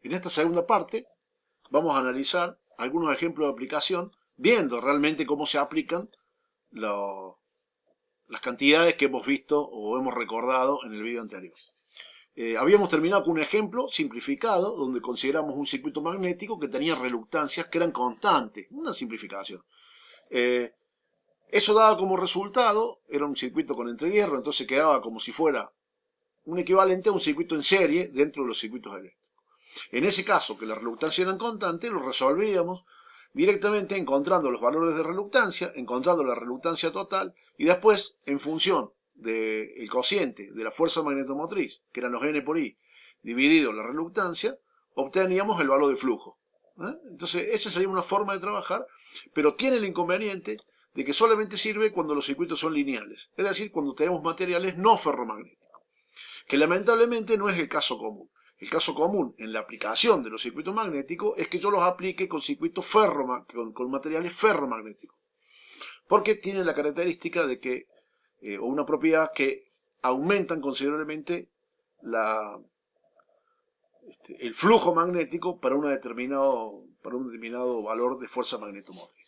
En esta segunda parte vamos a analizar algunos ejemplos de aplicación, viendo realmente cómo se aplican las cantidades que hemos visto o hemos recordado en el video anterior. Habíamos terminado con un ejemplo simplificado, donde consideramos un circuito magnético que tenía reluctancias que eran constantes, una simplificación. Eso daba como resultado, era un circuito con entrehierro, entonces quedaba como si fuera un equivalente a un circuito en serie dentro de los circuitos eléctricos. En ese caso, que las reluctancias eran constantes, lo resolvíamos directamente encontrando los valores de reluctancia, encontrando la reluctancia total, y después, en función del cociente de la fuerza magnetomotriz, que eran los N por I, dividido la reluctancia, obteníamos el valor de flujo. Entonces, esa sería una forma de trabajar, pero tiene el inconveniente de que solamente sirve cuando los circuitos son lineales, es decir, cuando tenemos materiales no ferromagnéticos, que lamentablemente no es el caso común. El caso común en la aplicación de los circuitos magnéticos es que yo los aplique con circuitos con materiales ferromagnéticos, porque tienen la característica de que, o una propiedad que aumentan considerablemente el flujo magnético para un determinado valor de fuerza magnetomotriz.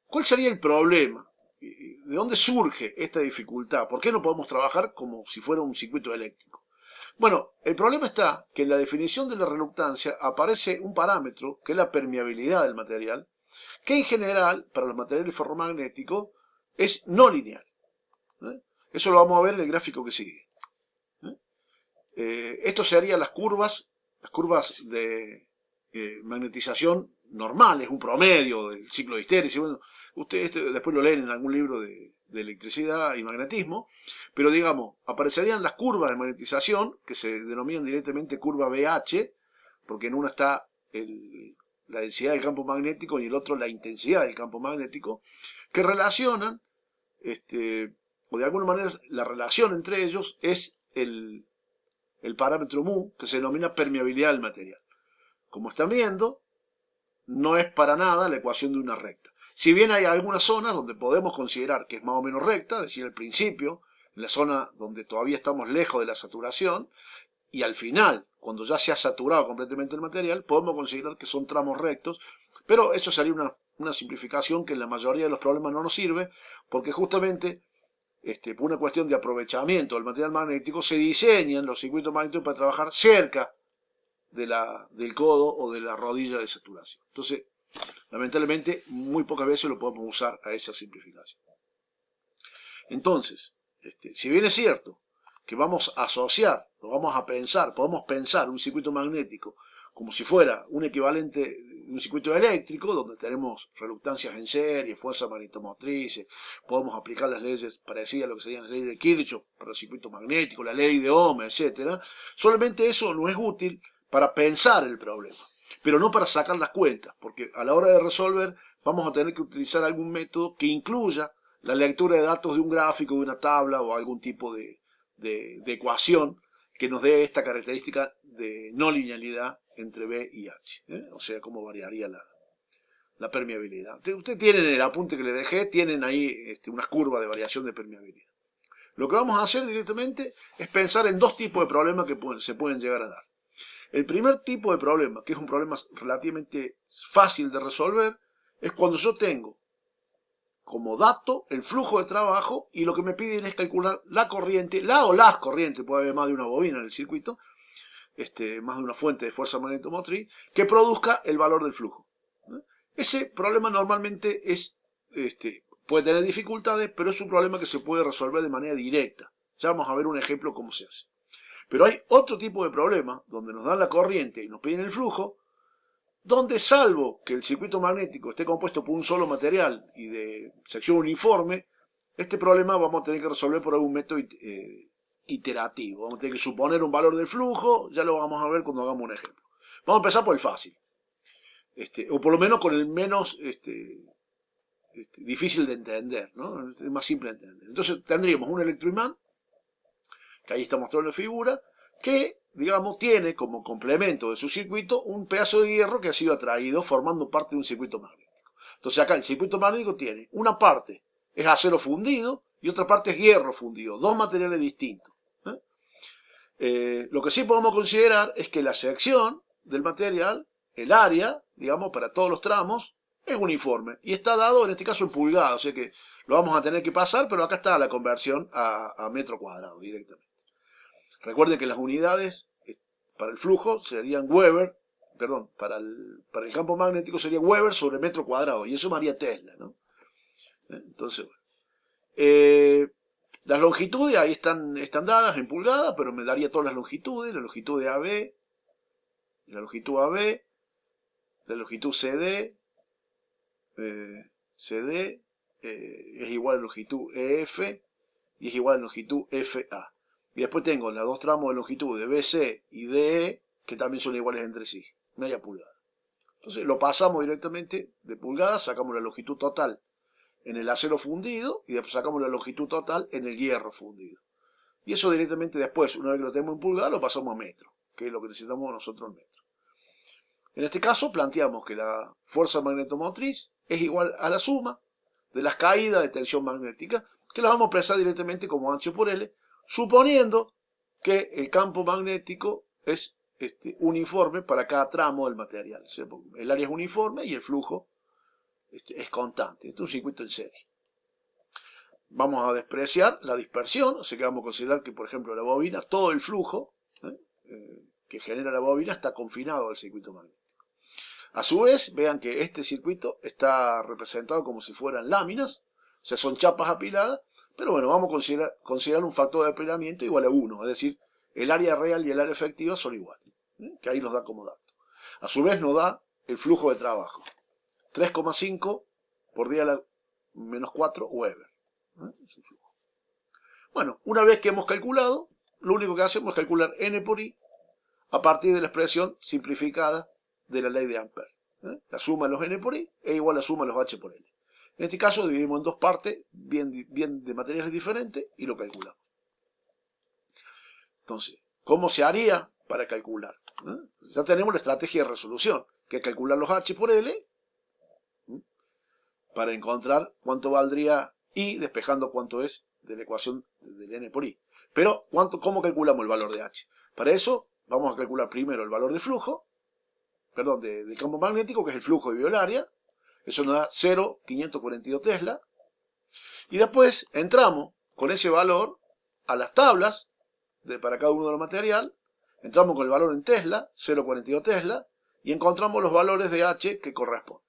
¿Cuál sería el problema? ¿De dónde surge esta dificultad? ¿Por qué no podemos trabajar como si fuera un circuito eléctrico? Bueno, el problema está que en la definición de la reluctancia aparece un parámetro, que es la permeabilidad del material, que en general, para los materiales ferromagnéticos, es no lineal. Eso lo vamos a ver en el gráfico que sigue. Esto serían las curvas de magnetización normales, un promedio del ciclo de histérisis. Bueno, ustedes después lo leen en algún libro de electricidad y magnetismo, pero digamos, aparecerían las curvas de magnetización, que se denominan directamente curva BH, porque en una está la densidad del campo magnético y en el otro la intensidad del campo magnético, que relacionan, o de alguna manera la relación entre ellos es el parámetro mu, que se denomina permeabilidad del material. Como están viendo, no es para nada la ecuación de una recta. Si bien hay algunas zonas donde podemos considerar que es más o menos recta, es decir, al principio, en la zona donde todavía estamos lejos de la saturación, y al final, cuando ya se ha saturado completamente el material, podemos considerar que son tramos rectos, pero eso sería una simplificación que en la mayoría de los problemas no nos sirve, porque justamente por una cuestión de aprovechamiento del material magnético, se diseñan los circuitos magnéticos para trabajar cerca del codo o de la rodilla de saturación. Entonces, lamentablemente, muy pocas veces lo podemos usar a esa simplificación. Entonces, si bien es cierto que vamos a asociar, lo vamos a pensar, podemos pensar un circuito magnético como si fuera un equivalente de un circuito eléctrico, donde tenemos reluctancias en serie, fuerzas magnetomotrices, podemos aplicar las leyes parecidas a lo que serían las leyes de Kirchhoff para el circuito magnético, la ley de Ohm, etc. Solamente eso no es útil para pensar el problema, pero no para sacar las cuentas, porque a la hora de resolver vamos a tener que utilizar algún método que incluya la lectura de datos de un gráfico, de una tabla o algún tipo de ecuación que nos dé esta característica de no linealidad entre B y H. O sea, cómo variaría la permeabilidad. Ustedes tienen en el apunte que les dejé, tienen ahí unas curvas de variación de permeabilidad. Lo que vamos a hacer directamente es pensar en dos tipos de problemas que se pueden llegar a dar. El primer tipo de problema, que es un problema relativamente fácil de resolver, es cuando yo tengo como dato el flujo de trabajo y lo que me piden es calcular la corriente, o las corrientes, puede haber más de una bobina en el circuito, más de una fuente de fuerza magnetomotriz, que produzca el valor del flujo. Ese problema normalmente puede tener dificultades, pero es un problema que se puede resolver de manera directa. Ya vamos a ver un ejemplo cómo se hace. Pero hay otro tipo de problema, donde nos dan la corriente y nos piden el flujo, donde salvo que el circuito magnético esté compuesto por un solo material y de sección uniforme, este problema vamos a tener que resolver por algún método iterativo. Vamos a tener que suponer un valor del flujo, ya lo vamos a ver cuando hagamos un ejemplo. Vamos a empezar por el fácil, o por lo menos con el menos difícil de entender, ¿no? Es más simple de entender. Entonces tendríamos un electroimán, que ahí está mostrando la figura, que, digamos, tiene como complemento de su circuito un pedazo de hierro que ha sido atraído formando parte de un circuito magnético. Entonces acá el circuito magnético tiene una parte es acero fundido y otra parte es hierro fundido, dos materiales distintos. Lo que sí podemos considerar es que la sección del material, el área, digamos, para todos los tramos, es uniforme. Y está dado, en este caso, en pulgadas. O sea que lo vamos a tener que pasar, pero acá está la conversión a metro cuadrado directamente. Recuerden que las unidades para el flujo serían Weber, perdón, para el campo magnético sería Weber sobre metro cuadrado. Y eso me haría Tesla, ¿no? Entonces, bueno. Las longitudes ahí están dadas en pulgadas, pero me daría todas las longitudes, la longitud de AB, la longitud AB, la longitud CD, CD es igual a la longitud EF y es igual a la longitud FA. Y después tengo los dos tramos de longitud de BC y DE, que también son iguales entre sí, media pulgada. Entonces lo pasamos directamente de pulgadas, sacamos la longitud total en el acero fundido y después sacamos la longitud total en el hierro fundido. Y eso directamente después, una vez que lo tenemos en pulgada, lo pasamos a metro, que es lo que necesitamos nosotros en metro. En este caso planteamos que la fuerza magnetomotriz es igual a la suma de las caídas de tensión magnética, que las vamos a expresar directamente como H por L, suponiendo que el campo magnético es uniforme para cada tramo del material. O sea, el área es uniforme y el flujo es constante. Este es un circuito en serie. Vamos a despreciar la dispersión, o sea que vamos a considerar que, por ejemplo, la bobina, todo el flujo que genera la bobina está confinado al circuito magnético. A su vez, vean que este circuito está representado como si fueran láminas, o sea, son chapas apiladas, pero bueno, vamos a considerar un factor de apilamiento igual a 1, es decir, el área real y el área efectiva son iguales, que ahí nos da como dato. A su vez nos da el flujo de trabajo, 3,5 por día a la menos 4 Weber. Bueno, una vez que hemos calculado, lo único que hacemos es calcular N por I a partir de la expresión simplificada de la ley de Ampère. La suma de los N por I es igual a la suma de los H por L. En este caso dividimos en dos partes, bien de materiales diferentes, y lo calculamos. Entonces, ¿cómo se haría para calcular? Ya tenemos la estrategia de resolución, que es calcular los H por L, para encontrar cuánto valdría I despejando cuánto es de la ecuación del N por I. Pero, ¿cómo calculamos el valor de H? Para eso, vamos a calcular primero el valor de flujo, perdón, del campo magnético, que es el flujo de violaria. Eso nos da 0,542 Tesla. Y después entramos con ese valor a las tablas para cada uno de los materiales. Entramos con el valor en Tesla, 0,42 Tesla, y encontramos los valores de H que corresponden.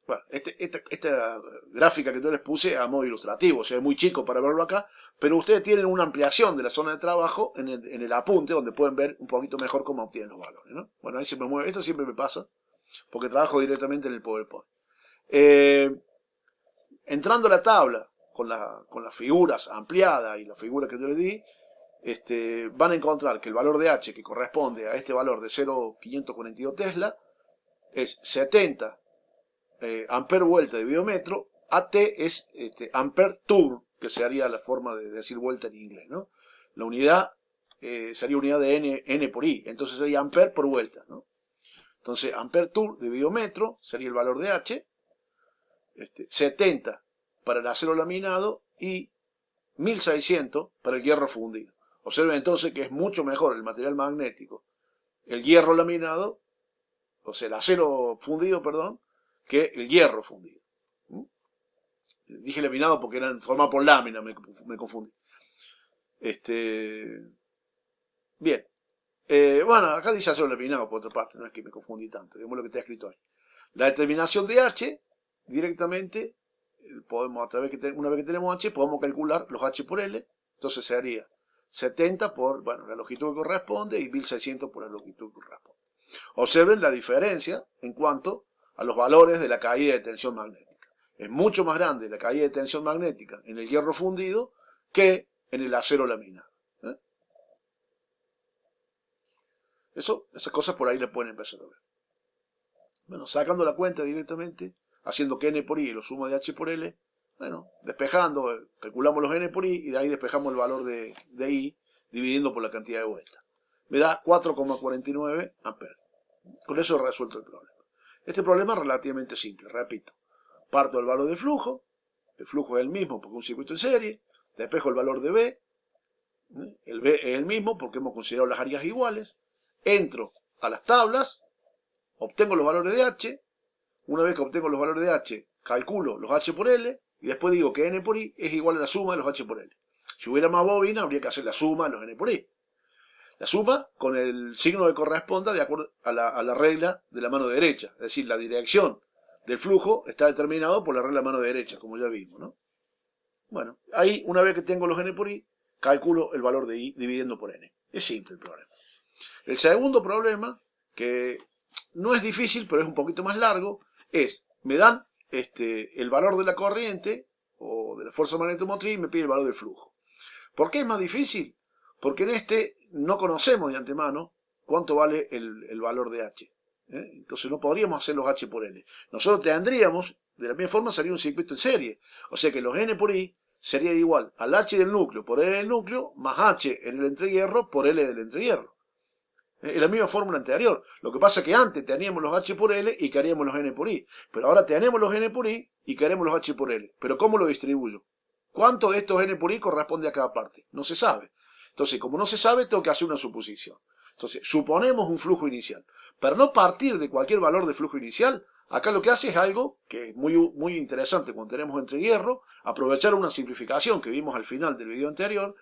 Bueno, esta gráfica que yo les puse a modo ilustrativo, o sea, es muy chico para verlo acá, pero ustedes tienen una ampliación de la zona de trabajo en el apunte, donde pueden ver un poquito mejor cómo obtienen los valores, ¿no? Bueno, ahí se me mueve, esto siempre me pasa, porque trabajo directamente en el PowerPoint. Entrando a la tabla, con las figuras ampliadas y la figura que yo les di, van a encontrar que el valor de H, que corresponde a este valor de 0,542 Tesla, es 70 ampere vuelta de biometro. AT es ampere tour, que sería la forma de decir vuelta en inglés, ¿no? La unidad sería unidad de N por I, entonces sería ampere por vuelta, ¿no? Entonces, ampere tour de biometro sería el valor de H, 70 para el acero laminado y 1600 para el hierro fundido. Observen entonces que es mucho mejor el material magnético, el hierro laminado, o sea, el acero fundido, perdón, que el hierro fundido. Dije laminado porque eran formados por lámina, me confundí. Bien. Bueno, acá dice acero laminado por otra parte, no es que me confundí tanto, digamos lo que está escrito ahí. La determinación de H, directamente, podemos, una vez que tenemos H, podemos calcular los H por L, entonces sería 70 por, bueno, la longitud que corresponde y 1600 por la longitud que corresponde. Observen la diferencia en cuanto a los valores de la caída de tensión magnética. Es mucho más grande la caída de tensión magnética en el hierro fundido que en el acero laminado. Esas cosas por ahí le pueden empezar a ver. Bueno, sacando la cuenta directamente, haciendo que N por I lo suma de H por L, bueno, despejando, calculamos los N por I y de ahí despejamos el valor de I dividiendo por la cantidad de vueltas. Me da 4,49 amperes. Con eso he resuelto el problema. Este problema es relativamente simple, repito. Parto del valor de flujo, el flujo es el mismo porque es un circuito en serie, despejo el valor de B, El B es el mismo porque hemos considerado las áreas iguales. Entro a las tablas, obtengo los valores de H. Una vez que obtengo los valores de H, calculo los H por L y después digo que N por I es igual a la suma de los H por L. Si hubiera más bobina, habría que hacer la suma de los N por I. La suma con el signo que corresponda de acuerdo a la regla de la mano derecha. Es decir, la dirección del flujo está determinado por la regla de la mano derecha, como ya vimos, ¿no? Bueno, ahí una vez que tengo los N por I, calculo el valor de I dividiendo por N. Es simple el problema. El segundo problema, que no es difícil, pero es un poquito más largo, es, me dan el valor de la corriente o de la fuerza magnetomotriz y me pide el valor del flujo. ¿Por qué es más difícil? Porque en este no conocemos de antemano cuánto vale el valor de H. Entonces no podríamos hacer los H por L. Nosotros tendríamos, de la misma forma, sería un circuito en serie. O sea que los N por I sería igual al H del núcleo por L del núcleo más H en el entrehierro por L del entrehierro. Es la misma fórmula anterior. Lo que pasa es que antes teníamos los H por L y queríamos los N por I. Pero ahora tenemos los N por I y queremos los H por L. ¿Pero cómo lo distribuyo? ¿Cuánto de estos N por I corresponde a cada parte? No se sabe. Entonces, como no se sabe, tengo que hacer una suposición. Entonces, suponemos un flujo inicial. Para no partir de cualquier valor de flujo inicial, acá lo que hace es algo que es muy interesante cuando tenemos entrehierro, aprovechar una simplificación que vimos al final del video anterior,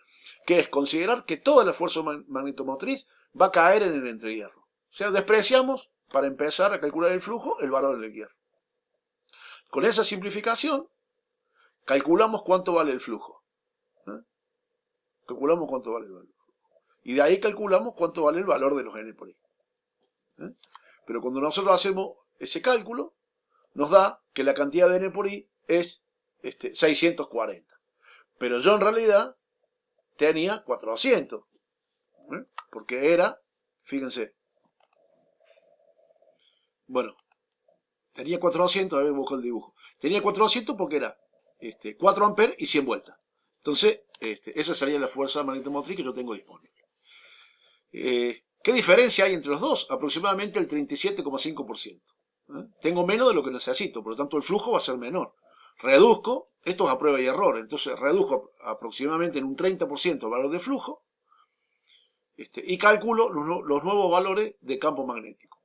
que es considerar que toda la fuerza magnetomotriz va a caer en el entrehierro. O sea, despreciamos, para empezar a calcular el flujo, el valor del hierro. Con esa simplificación, calculamos cuánto vale el flujo. Calculamos cuánto vale el valor. Y de ahí calculamos cuánto vale el valor de los N por I. Pero cuando nosotros hacemos ese cálculo, nos da que la cantidad de N por I es 640. Pero yo en realidad tenía 400. Porque era, fíjense, bueno, tenía 400, a ver, busco el dibujo. Tenía 400 porque era 4 amperes y 100 vueltas. Entonces, esa sería la fuerza magnetomotriz que yo tengo disponible. ¿Qué diferencia hay entre los dos? Aproximadamente el 37,5%. Tengo menos de lo que necesito, por lo tanto el flujo va a ser menor. Reduzco, esto es a prueba y error, entonces reduzco aproximadamente en un 30% el valor de flujo y calculo los nuevos valores de campo magnético.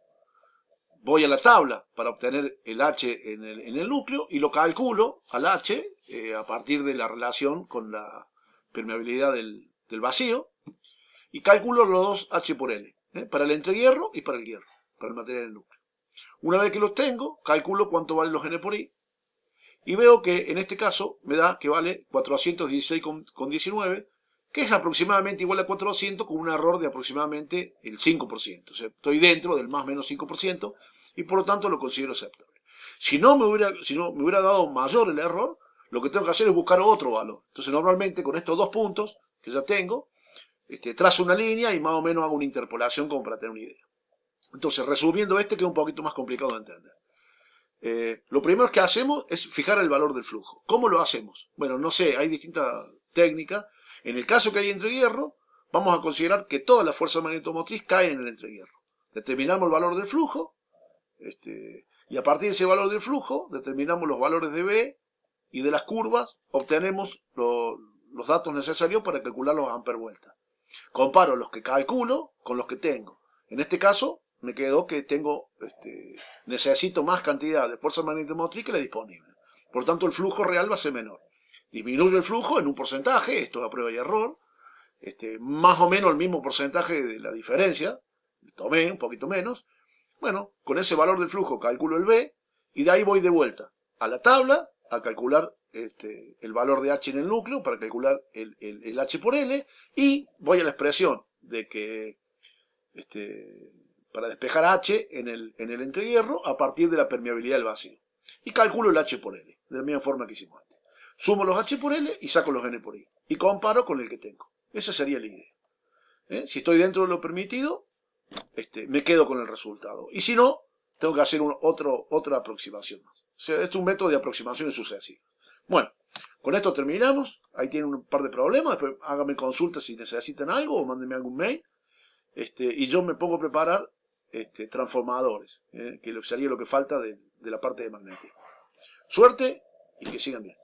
Voy a la tabla para obtener el H en el núcleo y lo calculo al H a partir de la relación con la permeabilidad del vacío y calculo los dos H por L, para el entrehierro y para el hierro, para el material del núcleo. Una vez que los tengo, calculo cuánto valen los N por I y veo que en este caso me da que vale 416,19, que es aproximadamente igual a 400 con un error de aproximadamente el 5%. O sea, estoy dentro del más o menos 5% y por lo tanto lo considero aceptable. Si no me hubiera dado mayor el error, lo que tengo que hacer es buscar otro valor. Entonces normalmente con estos dos puntos que ya tengo, trazo una línea y más o menos hago una interpolación como para tener una idea. Entonces, resumiendo que es un poquito más complicado de entender. Lo primero que hacemos es fijar el valor del flujo. ¿Cómo lo hacemos? Bueno, no sé, hay distintas técnicas. En el caso que hay entrehierro, vamos a considerar que toda la fuerza magnetomotriz cae en el entrehierro. Determinamos el valor del flujo, y a partir de ese valor del flujo, determinamos los valores de B y de las curvas, obtenemos los datos necesarios para calcular los amperes vueltas. Comparo los que calculo con los que tengo. En este caso, me quedó que necesito más cantidad de fuerza magnetomotriz que la disponible. Por lo tanto, el flujo real va a ser menor. Disminuyo el flujo en un porcentaje, esto es a prueba y error, más o menos el mismo porcentaje de la diferencia, tomé un poquito menos. Bueno, con ese valor del flujo calculo el B y de ahí voy de vuelta a la tabla a calcular el valor de H en el núcleo para calcular el H por L y voy a la expresión de que para despejar H en el entrehierro a partir de la permeabilidad del vacío y calculo el H por L de la misma forma que hicimos antes. Sumo los H por L y saco los N por I y comparo con el que tengo. Esa sería la idea. Si estoy dentro de lo permitido, me quedo con el resultado. Y si no, tengo que hacer otra aproximación más. O sea, esto es un método de aproximaciones sucesivas. Bueno, con esto terminamos. Ahí tienen un par de problemas. Después háganme consulta si necesitan algo o mándenme algún mail. Y yo me pongo a preparar transformadores, que sería lo que falta de la parte de magnetismo. Suerte y que sigan bien.